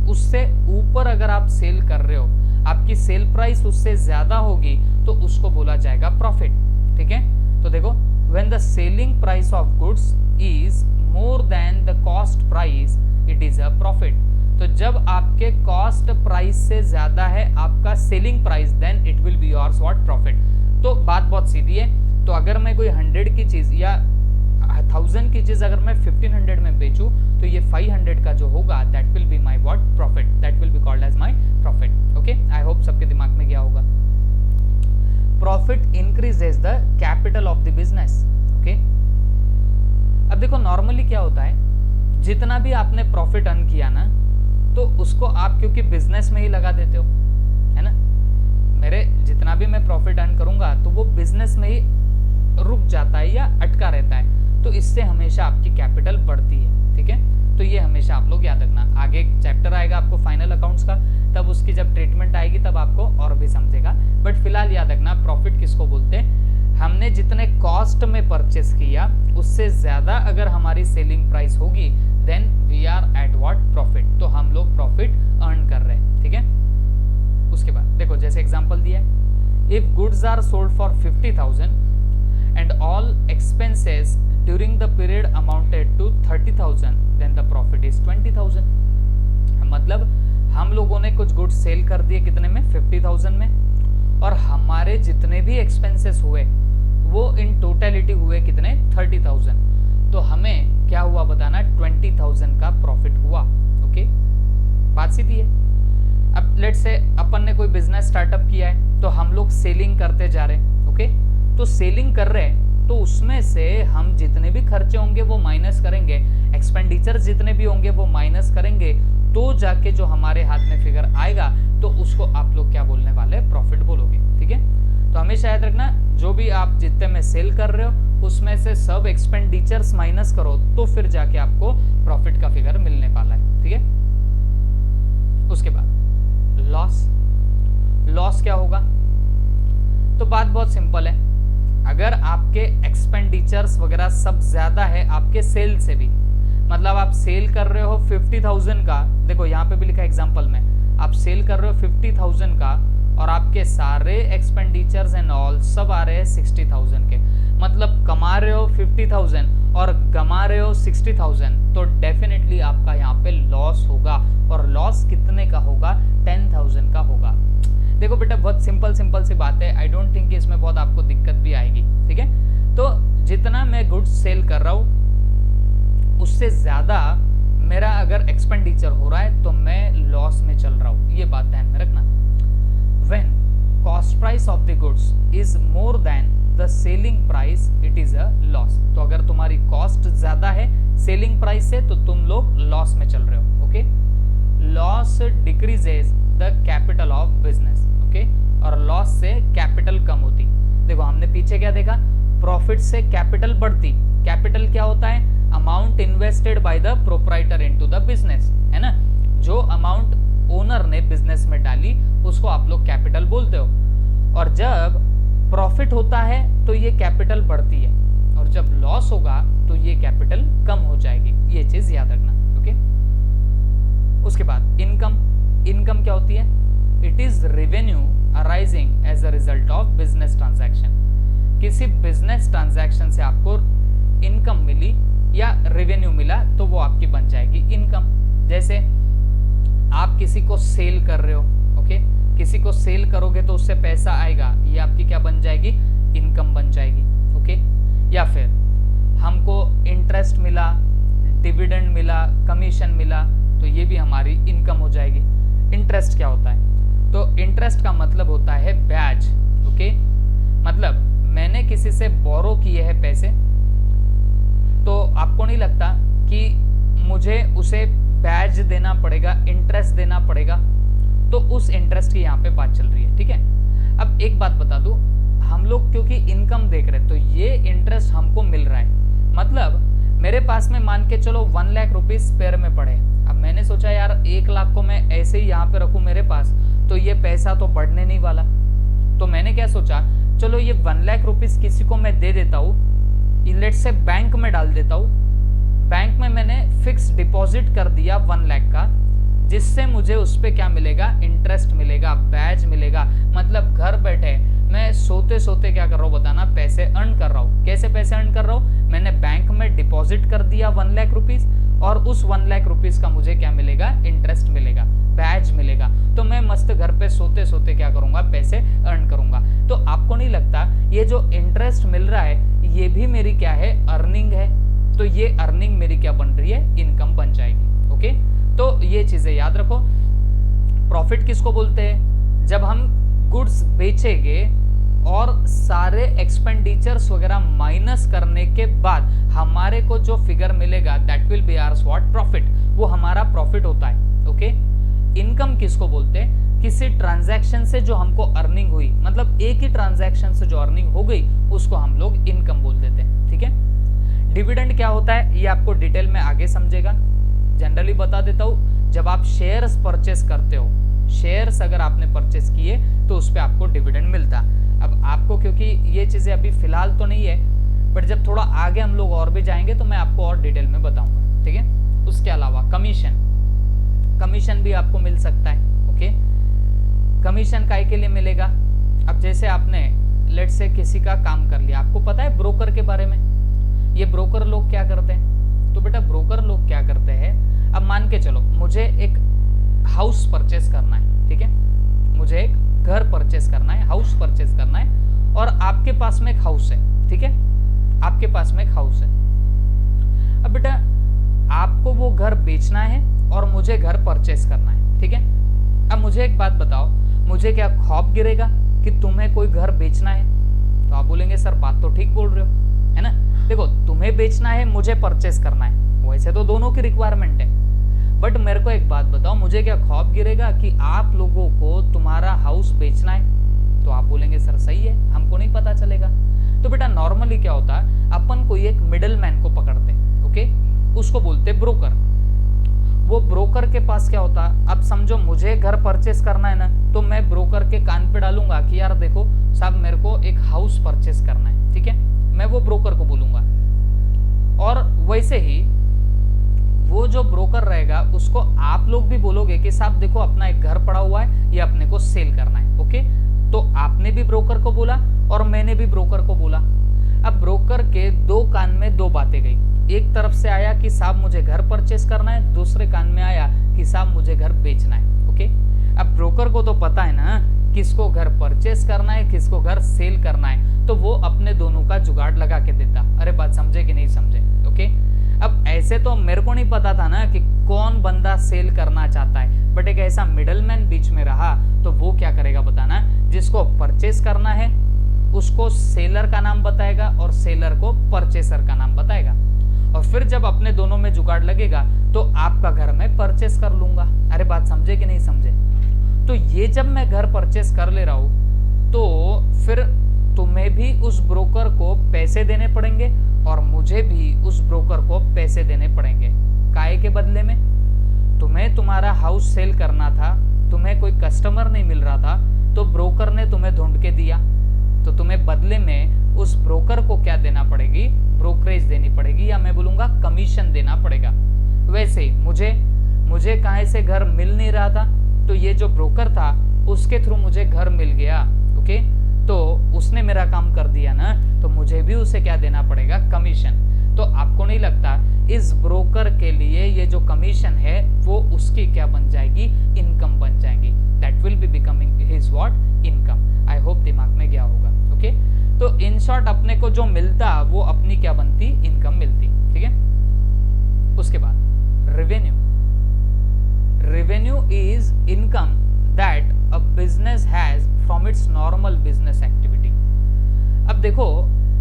उससे ऊपर अगर आप सेल कर रहे हो, आपकी सेल प्राइस उससे ज्यादा होगी तो उसको बोला जाएगा प्रॉफिट। ठीक है, तो देखो, when the selling price of goods is more than the cost price, it is a profit. तो जब आपके कॉस्ट प्राइस से ज्यादा है आपका selling price, then it will be yours what, profit. तो बात बहुत सीधी है। तो अगर मैं कोई 100 की चीज या 1000 की चीज अगर मैं 1500 में बेचूं, तो ये 500 का जो होगा that will be my what, profit, that will be called as my profit. Okay, I hope सबके दिमाग में क्या होगा। Profit increases the capital of the business. Okay, अब देखो नॉर्मली क्या होता है, जितना भी आपने प्रॉफिट अर्न किया ना, तो उसको आप क्योंकि बिजनेस में ही लगा देते हो, है ना। मेरे जितना भी मैं प्रॉफिट अर्न करूंगा तो वो बिजनेस में ही रुक जाता है या अटका रहता है, तो इससे हमेशा आपकी कैपिटल बढ़ती है, ठीक है। तो ये हमेशा आप लोग याद रखना। आगे एक चैप्टर आएगा आपको फाइनल अकाउंट्स का, तब उसकी जब ट्रीटमेंट आएगी तब आपको और भी समझेगा, बट फिलहाल याद रखना प्रॉफिट किसको बोलते हैं। हमने जितने कॉस्ट में परचेस किया उससे ज्यादा अगर हमारी सेलिंग प्राइस होगी then we are at what profit, तो हम लोग प्रॉफिट अर्न कर रहे हैं, ठीक है। उसके बाद देखो जैसे एग्जांपल दिया है, if goods are sold for 50,000 and all expenses during the period amounted to 30,000 then the profit is 20,000। मतलब हम लोगों ने कुछ गुड्स सेल कर दिए कितने में, 50,000 में, और हमारे जितने भी एक्सपेंसेस हुए वो इन टोटलिटी हुए कितने, 30,000, तो हमें क्या हुआ बताना, 20,000 का प्रॉफिट हुआ। ओके, बात सीधी है। अब लेट से अपन ने कोई बिजनेस स्टार्टअप किया है तो हम लोग सेलिंग करते जा रहे हैं, ओके, तो सेलिंग कर रहे हैं तो उसमें से हम जितने भी खर्चे होंगे वो माइनस करेंगे, एक्सपेंडिचर जितने भी होंगे वो माइनस करेंगे, तो जाके जो हमारे हाथ में फिगर आएगा तो उसको आप लोग क्या बोलने वाले, प्रॉफिट बोलोगे, ठीक है। तो हमेशा याद रखना जो भी आप जितने में सेल कर रहे हो उसमें से सब एक्सपेंडिचर्स माइनस करो तो फिर जाके आपको प्रॉफिट का फिगर मिलने वाला है, ठीक है। उसके बाद लॉस क्या होगा, तो बात बहुत सिंपल है। अगर आपके एक्सपेंडिचर्स वगैरह सब ज्यादा है आपके सेल से भी, मतलब आप सेल कर रहे हो 50,000 का, देखो यहाँ पे भी लिखा एग्जांपल में, आप सेल कर रहे हो 50,000 का और आपके सारे एक्सपेंडिचर्स एंड ऑल सब आ रहे हैं 60,000 के, मतलब कमा रहे हो 50,000 और गमा रहे हो 60,000, तो डेफिनेटली आपका यहाँ पे लॉस होगा, और लॉस कितने का होगा, 10,000 का होगा। देखो बेटा बहुत सिंपल सी बात है, आई डोंट थिंक इसमें बहुत आपको दिक्कत भी आएगी, ठीक है। तो जितना मैं गुड्स सेल कर रहा हूँ उससे ज्यादा मेरा अगर एक्सपेंडिचर हो रहा है तो मैं लॉस में चल रहा हूँ, ये बात ध्यान में रखना। When cost price of the goods is more than the selling price it is a loss, तो अगर तुम्हारी कॉस्ट ज्यादा है सेलिंग प्राइस से तो तुम लोग लॉस में चल रहे हो, okay. Loss decreases the capital of business, okay, और लॉस से कैपिटल कम होती। देखो हमने पीछे क्या देखा, प्रॉफिट से कैपिटल बढ़ती। कैपिटल क्या होता है, amount invested by the proprietor into the business, है ना। जो अमाउंट ओनर ने बिजनेस में डाली उसको आप लोग कैपिटल बोलते हो, और जब प्रॉफिट होता है तो ये कैपिटल बढ़ती है, और जब लॉस होगा तो ये कैपिटल कम हो जाएगी, ये चीज याद रखना, ओके। उसके बाद इनकम क्या होती है, it is revenue arising as a result of business transaction. किसी बिजनेस ट्रांजैक्शन से आपको इनकम मिली या रेवेन्यू मिला तो वो आपकी बन जाएगी इनकम। जैसे आप किसी को सेल कर रहे हो, ओके, किसी को सेल करोगे तो उससे पैसा आएगा, ये आपकी क्या बन जाएगी, इनकम बन जाएगी, ओके। या फिर हमको इंटरेस्ट मिला, डिविडेंड मिला, कमीशन मिला, तो ये भी हमारी इनकम हो जाएगी। इंटरेस्ट क्या होता है, तो इंटरेस्ट का मतलब होता है ब्याज, ओके, मतलब मैंने किसी से बोरो किए हैं पैसे, तो आपको नहीं लगता कि मुझे उसे ब्याज देना पड़ेगा, इंटरेस्ट देना पड़ेगा, तो उस इंटरेस्ट की यहाँ पे बात चल रही है, ठीक है। अब एक बात बता दूं, हम लोग क्योंकि इनकम देख रहे हैं तो ये इंटरेस्ट हमको मिल रहा है, मतलब मेरे पास में मान के चलो 1 लाख रुपीज स्पेयर में पड़े। अब मैंने सोचा यार 1 लाख को मैं ऐसे ही यहाँ पे रखूं मेरे पास तो ये पैसा तो बढ़ने नहीं वाला, तो मैंने क्या सोचा, चलो ये 1 लाख रुपीज किसी को मैं दे देता हूँ, लेट से बैंक में डाल देता हूँ। बैंक में मैंने फिक्स डिपॉजिट कर दिया 1 लाख का, जिससे मुझे उस पर क्या मिलेगा, इंटरेस्ट मिलेगा, ब्याज मिलेगा, मतलब घर बैठे मैं सोते सोते क्या कर रहा हूँ बताना, पैसे अर्न कर रहा हूँ। कैसे पैसे अर्न कर रहा हूँ, मैंने बैंक में डिपॉजिट कर दिया 1 लाख रुपीज, और उस 1 लाख रुपीज का मुझे क्या मिलेगा, इंटरेस्ट मिलेगा, ब्याज मिलेगा, तो मैं मस्त घर पे सोते सोते क्या करूंगा, पैसे अर्न करूंगा। तो आपको नहीं लगता ये जो इंटरेस्ट मिल रहा है ये भी मेरी क्या है, अर्निंग है, तो ये अर्निंग मेरी क्या बन रही है, इनकम बन जाएगी, ओके। तो ये चीजें याद रखो। प्रॉफिट किसको बोलते हैं, जब हम गुड्स बेचेंगे और सारे एक्सपेंडिचर्स वगैरह माइनस करने के बाद हमारे को जो फिगर मिलेगा that will B hours what profit, वो हमारा प्रॉफिट होता है। ओके, इनकम किसको बोलते हैं? किसी ट्रांजैक्शन से जो हमको अर्निंग हुई, मतलब एक ही ट्रांजैक्शन से जो अर्निंग हो गई उसको हम लोग इनकम बोल देते हैं। ठीक है, डिविडेंड क्या होता है ये आपको डिटेल में आगे समझेगा, जनरली बता देता हूं। जब आप शेयर्स परचेस करते हो, शेयर्स अगर आपने परचेस किए तो उस पर आपको डिविडेंड मिलता। अब आपको क्योंकि ये चीजें अभी फिलहाल तो नहीं है, बट जब थोड़ा आगे हम लोग और भी जाएंगे तो मैं आपको और डिटेल में बताऊंगा। ठीक है, उसके अलावा कमीशन, कमीशन भी आपको मिल सकता है। ओके, कमीशन काय के लिए मिलेगा? अब जैसे आपने लेट से किसी का काम कर लिया, आपको पता है ब्रोकर के बारे में, ये ब्रोकर लोग क्या करते हैं? तो बेटा ब्रोकर लोग क्या करते हैं, अब मान के चलो मुझे एक हाउस परचेस करना है। ठीक है, मुझे एक घर परचेस करना है, हाउस परचेस करना है, और आपके पास में एक हाउस है। ठीक है, आपके पास में एक हाउस है। अब बेटा आपको वो घर बेचना है और मुझे घर परचेस करना है। ठीक है, अब मुझे एक बात बताओ, मुझे क्या खौफ गिरेगा कि तुम्हें कोई घर बेचना है? तो आप बोलेंगे सर बात तो ठीक बोल रहे हो, है ना। देखो तुम्हें बेचना है, मुझे परचेस करना है, वैसे तो दोनों की रिक्वायरमेंट है, बट मेरे को एक बात बताओ, मुझे क्या खौफ गिरेगा कि आप लोगों को तुम्हारा हाउस बेचना है? तो आप बोलेंगे सर सही है, हमको नहीं पता चलेगा। तो बेटा नॉर्मली क्या होता है, अपन कोई एक मिडिल मैन को पकड़ते हैं। ओके, उसको बोलते ब्रोकर। वो ब्रोकर के पास क्या होता है, अब समझो मुझे घर परचेस करना है ना, तो मैं ब्रोकर के कान पे डालूंगा कि यार देखो साहब मेरे को एक हाउस परचेस करना है। ठीक है, मैं वो ब्रोकर को बोलूंगा, और वैसे ही वो जो ब्रोकर रहेगा उसको आप लोग भी बोलोगे कि साहब देखो अपना एक घर पड़ा हुआ है, ये अपने को सेल करना है। ओके, तो आपने भी ब्रोकर को बोला और मैंने भी ब्रोकर को बोला। अब ब्रोकर के दो कान में दो बातें गई, एक तरफ से आया कि साहब मुझे घर परचेस करना है, दूसरे कान में आया कि साहब मुझे घर बेचना है। ओके, अब ब्रोकर को तो पता है ना किसको घर परचेस करना है, किसको घर सेल करना है, तो वो अपने दोनों का जुगाड़ लगा के देता। अरे बात समझे कि नहीं समझे? ओके, अब ऐसे तो मेरे को नहीं पता था ना कि कौन बंदा सेल करना चाहता है, बट एक ऐसा मिडलमैन बीच में रहा तो वो क्या करेगा बताना, जिसको परचेस करना है उसको सेलर का नाम बताएगा और सेलर को परचेसर का नाम बताएगा, और फिर जब अपने दोनों में जुगाड़ लगेगा तो आपका घर मैं परचेस कर लूंगा। अरे बात समझे कि नहीं समझे? तो ये जब मैं घर परचेस कर ले रहा हूं तो फिर तुम्हें भी उस ब्रोकर को पैसे देने पड़ेंगे और मुझे भी उस ब्रोकर को पैसे देने पड़ेंगे। काय के बदले में? तुम्हें तुम्हारा हाउस सेल करना था, तुम्हें कोई कस्टमर नहीं मिल रहा था, तो ब्रोकर ने तुम्हें ढूंढ के दिया, तो तुम्हें बदले में उस ब्रोकर को क्या देना पड़ेगी? ब्रोकरेज देनी पड़ेगी, या मैं बोलूंगा कमीशन देना पड़ेगा। वैसे मुझे कहीं से घर मिल नहीं रहा था, तो ये जो ब्रोकर था उसके थ्रू मुझे घर मिल गया। ओके, तो उसने मेरा काम कर दिया ना, तो मुझे भी उसे क्या देना पड़ेगा? कमीशन। तो आपको नहीं लगता इस ब्रोकर के लिए ये जो कमीशन है वो उसकी क्या बन जाएगी? इनकम बन जाएगी। That will be becoming his what? Income. I hope दिमाग में गया होगा। ओके, तो इन शॉर्ट अपने को जो मिलता वो अपनी क्या बनती? इनकम मिलती। ठीक है, उसके बाद revenue. Revenue is income that a business has from its normal business activity. अब देखो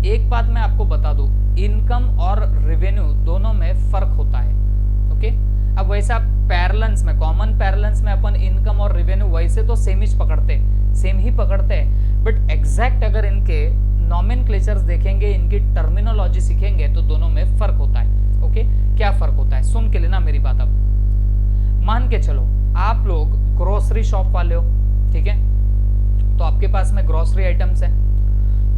एक बात मैं आपको बता दूं, इनकम और रेवेन्यू दोनों में फर्क होता है। ओके, अब वैसा पैरेलल्स में, कॉमन पैरेलल्स में अपन इनकम और रेवेन्यू वैसे तो सेम ही पकड़ते हैं, बट एग्जैक्ट अगर इनके नॉमेनक्लेचर्स देखेंगे, इनकी टर्मिनोलॉजी सीखेंगे तो दोनों में फर्क होता है। ओके, क्या फर्क होता है सुन के लेना मेरी बात। अब मान के चलो आप लोग ग्रोसरी शॉप वाले हो, ठीक है, तो आपके पास में ग्रोसरी आइटम्स है,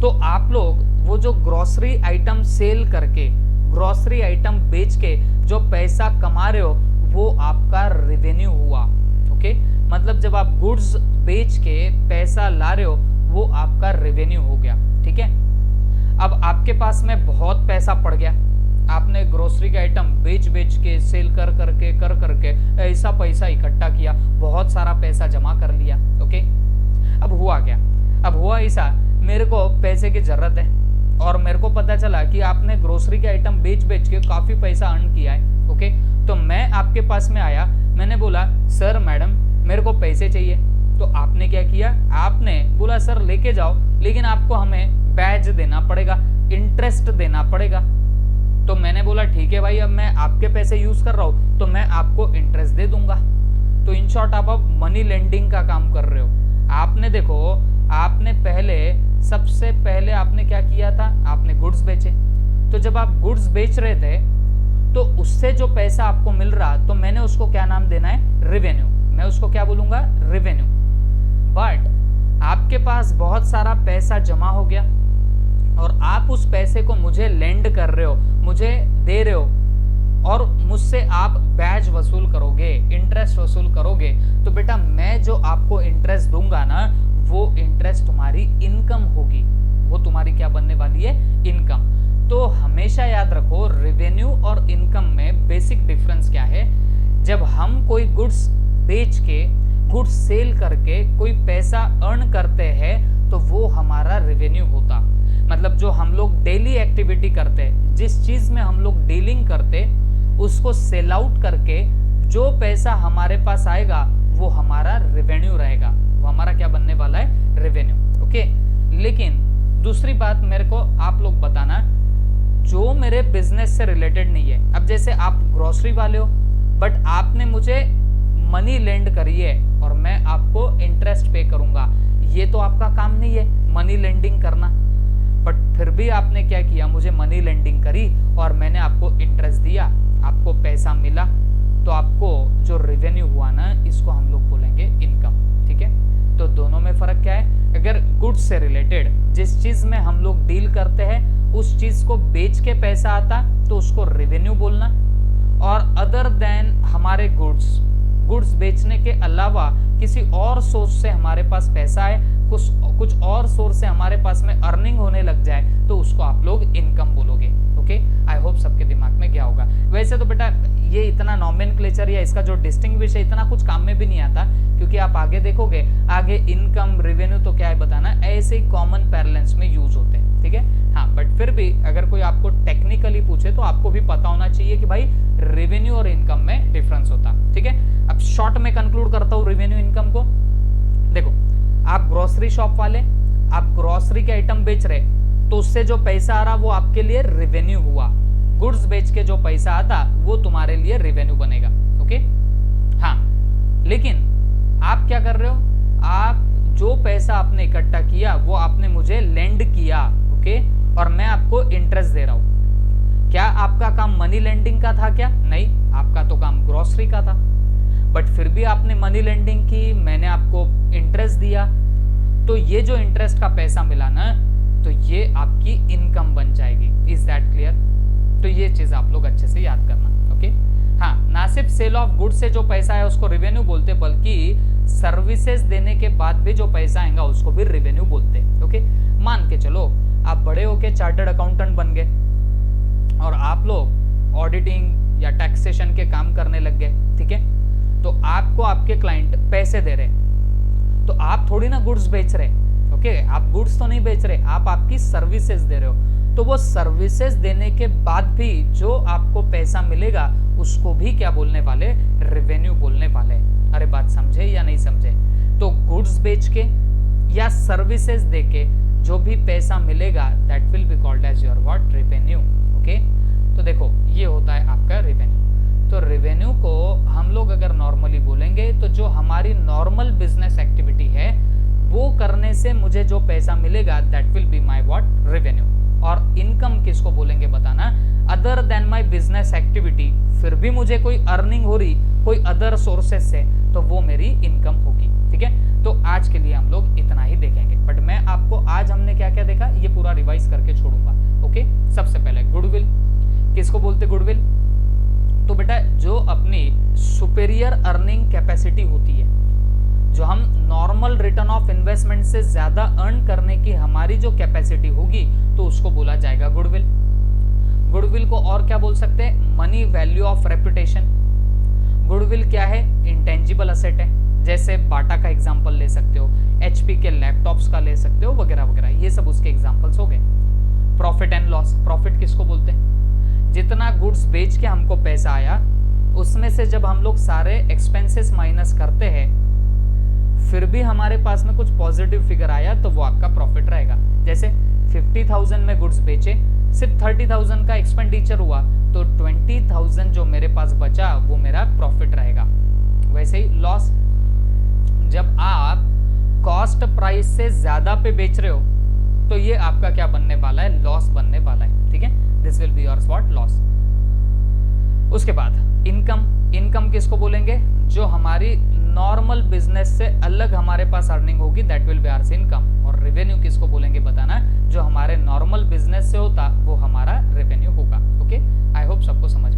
तो आप लोग वो जो ग्रोसरी आइटम सेल करके, ग्रोसरी आइटम बेच के जो पैसा कमा रहे हो वो आपका रेवेन्यू हुआ। ओके, मतलब जब आप गुड्स बेच के पैसा ला रहे हो वो आपका रेवेन्यू हो गया। ठीक है, अब आपके पास में बहुत पैसा पड़ गया, आपने ग्रोसरी का आइटम बेच के सेल कर करके ऐसा पैसा इकट्ठा किया, बहुत सारा पैसा जमा कर लिया। ओके, अब हुआ क्या? अब हुआ ऐसा, मेरे को पैसे की जरूरत है और मेरे को पता चला कि आपने ग्रोसरी के आइटम बेच के काफी पैसा अर्न किया है। ओके, तो मैं आपके पास में आया, मैंने बोला सर मैडम मेरे को पैसे चाहिए, तो आपने क्या किया? आपने बोला सर लेके जाओ, लेकिन आपको हमें बैज देना पड़ेगा, इंटरेस्ट देना पड़ेगा। तो मैंने बोला ठीक है भाई, अब मैं आपके पैसे यूज कर रहा हूं तो मैं आपको इंटरेस्ट दे दूंगा। तो इन शॉर्ट आप अब मनी लेंडिंग का काम कर रहे हो। आपने देखो, आपने सबसे पहले आपने क्या किया था, आपने गुड्स बेचे। तो जब आप गुड्स बेच रहे थे तो उससे जो पैसा आपको मिल रहा, तो मैंने उसको क्या नाम देना है, रेवेन्यू। मैं उसको क्या बोलूंगा, रेवेन्यू। बट आपके पास बहुत सारा पैसा जमा हो गया और आप उस पैसे को मुझे लेंड कर रहे हो, मुझे दे रहे हो, और मुझसे आप ब्याज वसूल करोगे, इंटरेस्ट वसूल करोगे। तो बेटा मैं जो आपको इंटरेस्ट दूंगा ना, वो इंटरेस्ट तुम्हारी इनकम होगी। वो तुम्हारी क्या बनने वाली है, इनकम। तो हमेशा याद रखो, रेवेन्यू और इनकम में बेसिक डिफरेंस क्या है। जब हम कोई गुड्स बेच के, गुड्स सेल करके कोई पैसा अर्न करते हैं तो वो हमारा रेवेन्यू होता। मतलब जो हम लोग डेली एक्टिविटी करते, जिस चीज में हम लोग डीलिंग करते, उसको सेल आउट करके जो पैसा हमारे पास आएगा वो हमारा रेवेन्यू रहेगा। वो हमारा क्या बनने वाला है, रेवेन्यू। ओके। लेकिन दूसरी बात मेरे को आप लोग बताना, जो मेरे बिजनेस से रिलेटेड नहीं है। अब जैसे आप ग्रोसरी वाले हो, बट आपने मुझे मनी लेंड करी है और मैं आपको इंटरेस्ट पे करूंगा, ये तो आपका काम नहीं है मनी लेंडिंग करना। बट फिर भी आपने क्या किया, मुझे मनी लेंडिंग करी और मैंने आपको इंटरेस्ट दिया, आपको पैसा मिला, तो आपको जो रेवेन्यू हुआ ना, इसको हम लोग बोलेंगे इनकम। ठीक है। तो दोनों में फर्क क्या है, अगर गुड्स से रिलेटेड जिस चीज में हम लोग डील करते हैं उस चीज को बेच के पैसा आता तो उसको रेवेन्यू बोलना, और अदर देन हमारे गुड्स बेचने के अलावा किसी और सोर्स से हमारे पास पैसा है, कुछ और सोर्स से हमारे पास में अर्निंग होने लग जाए तो उसको आप लोग इनकम बोलोगे। ओके। आई होप सबके दिमाग में गया होगा। वैसे तो बेटा ये इतना नॉमेनक्लेचर या इसका जो डिस्टिंग्विश है इतना कुछ काम में भी नहीं आता, क्योंकि आप आगे देखोगे, आगे इनकम रेवेन्यू तो क्या है बताना, ऐसे ही कॉमन पैरेलेंस में यूज होते हैं। ठीक है। हाँ, बट फिर भी अगर कोई आपको टेक्निकली पूछे तो आपको भी पता होना चाहिए कि भाई रेवेन्यू और इनकम में डिफरेंस होता। ठीक है। अब शॉर्ट में कंक्लूड करता हूं रेवेन्यू इनकम को। देखो, आप ग्रोसरी शॉप वाले, आप ग्रोसरी के आइटम बेच रहे, तो उससे जो पैसा आ रहा वो आपके लिए रेवेन्यू हुआ। गुड्स बेच के जो पैसा आता वो तुम्हारे लिए रेवेन्यू बनेगा। ओके। हाँ, लेकिन आप क्या कर रहे हो, आप जो पैसा आपने इकट्ठा किया वो आपने मुझे लेंड किया। ओके। और मैं आपको इंटरेस्ट दे रहा हूं। क्या आपका काम मनी लेंडिंग का था क्या? नहीं, आपका तो काम ग्रोसरी का था। बट फिर भी आपने मनी लेंडिंग की, मैंने आपको इंटरेस्ट दिया, तो ये जो इंटरेस्ट का पैसा मिला ना, तो ये आपकी इनकम बन जाएगी। Is that clear? तो ये चीज आप लोग अच्छे से याद करना। ओके। हाँ, ना सिर्फ सेल ऑफ गुड्स से जो पैसा है उसको रेवेन्यू बोलते, बल्कि सर्विसेज देने के बाद भी जो पैसा आएगा उसको भी रेवेन्यू बोलते। ओके। मान के चलो आप बड़े होके चार्टर्ड अकाउंटेंट बन गए और आप लोग ऑडिटिंग या टैक्सेशन के काम करने लग गए। ठीक है। तो आपको आपके क्लाइंट पैसे दे रहे, तो आप थोड़ी ना गुड्स बेच रहे। ओके। आप गुड्स तो नहीं बेच रहे, आप आपकी सर्विसेज दे रहे हो। तो वो सर्विसेज देने के बाद भी जो आपको पैसा मिलेगा उसको भी क्या बोलने वाले, रेवेन्यू बोलने वाले। अरे बात समझे या नहीं समझे? तो गुड्स बेच के या सर्विसेज दे के जो भी पैसा मिलेगा that will be called as your what, revenue. Okay. तो देखो, ये होता है आपका रेवेन्यू। तो रेवेन्यू को हम लोग अगर नॉर्मली बोलेंगे तो जो हमारी नॉर्मल बिजनेस एक्टिविटी है वो करने से मुझे जो पैसा मिलेगा that will be my what, revenue. और इनकम किसको बोलेंगे बताना, other than my business activity, फिर भी मुझे कोई अर्निंग हो रही कोई अदर सोर्सेज से, तो वो मेरी इनकम होगी। ठीक है। तो आज के लिए हम लोग इतना ही देखेंगे, बट मैं आपको आज हमने क्या क्या देखा ये पूरा रिवाइज करके छोड़ूंगा। ओके। सबसे पहले गुडविल, किसको बोलते गुडविल? तो बेटा जो अपनी सुपेरियर अर्निंग कैपेसिटी होती है, जो हम नॉर्मल रिटर्न ऑफ इन्वेस्टमेंट से ज्यादा अर्न करने की हमारी जो कैपेसिटी होगी तो उसको बोला जाएगा गुडविल। गुडविल को और क्या बोल सकते हैं, money value of reputation. Goodwill क्या है, इंटेंजिबल असेट है। जैसे बाटा का एग्जांपल ले सकते हो, एचपी के लैपटॉप्स का ले सकते हो, वगैरह वगैरह, ये सब उसके एग्जांपल्स हो गए। प्रॉफिट एंड लॉस, प्रॉफिट किसको बोलते हैं, जितना गुड्स बेच के हमको पैसा आया उसमें से जब हम लोग सारे एक्सपेंसेस माइनस करते हैं फिर भी हमारे पास में कुछ पॉजिटिव फिगर आया तो वो आपका प्रॉफिट रहेगा। जैसे 50,000 में गुड्स बेचे, सिर्फ 30,000 का एक्सपेंडिचर हुआ तो 20,000 जो मेरे पास बचा वो मेरा प्रॉफिट रहेगा। वैसे ही लॉस, जब आप कॉस्ट प्राइस से ज्यादा पे बेच रहे हो तो ये आपका क्या बनने वाला है, लॉस बनने वाला है। ठीक है, this will be your what, loss. उसके बाद इनकम, इनकम किसको बोलेंगे, जो हमारी नॉर्मल बिजनेस से अलग हमारे पास अर्निंग होगी, that will B hours income. और रेवेन्यू किसको बोलेंगे बताना, जो हमारे नॉर्मल बिजनेस से होता वो हमारा रेवेन्यू होगा। ओके, आई होप सबको समझ